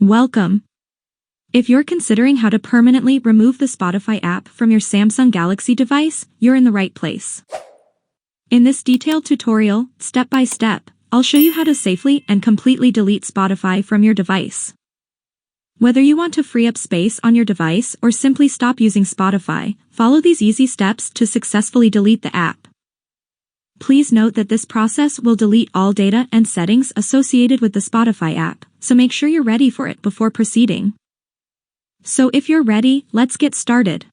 Welcome. If you're considering how to permanently remove the Spotify app from your Samsung Galaxy device, you're in the right place. In this detailed tutorial, step by step, I'll show you how to safely and completely delete Spotify from your device. Whether you want to free up space on your device or simply stop using Spotify, follow these easy steps to successfully delete the app. Please note that this process will delete all data and settings associated with the Spotify app, so make sure you're ready for it before proceeding. So if you're ready, let's get started.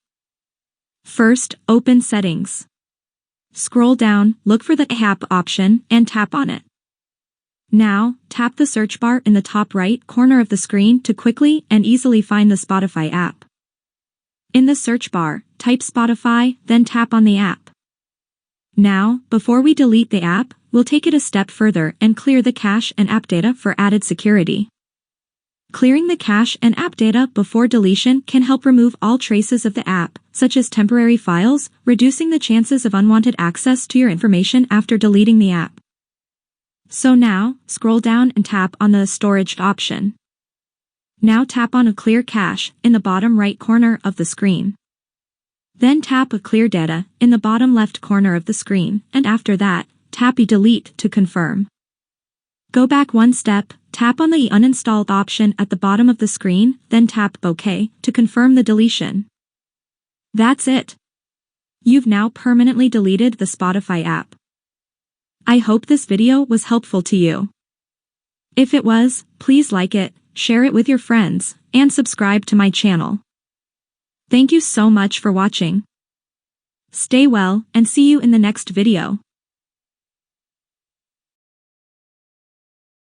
First, open Settings. Scroll down, look for the App option, and tap on it. Now, tap the search bar in the top right corner of the screen to quickly and easily find the Spotify app. In the search bar, type Spotify, then tap on the app. Now, before we delete the app, we'll take it a step further and clear the cache and app data for added security. Clearing the cache and app data before deletion can help remove all traces of the app, such as temporary files, reducing the chances of unwanted access to your information after deleting the app. So now, scroll down and tap on the Storage option. Now tap on a Clear Cache in the bottom right corner of the screen. Then tap a Clear Data in the bottom left corner of the screen, and after that, tap Delete to confirm. Go back one step, tap on the Uninstall option at the bottom of the screen, then tap OK to confirm the deletion. That's it. You've now permanently deleted the Spotify app. I hope this video was helpful to you. If it was, please like it, share it with your friends, and subscribe to my channel. Thank you so much for watching. Stay well and see you in the next video.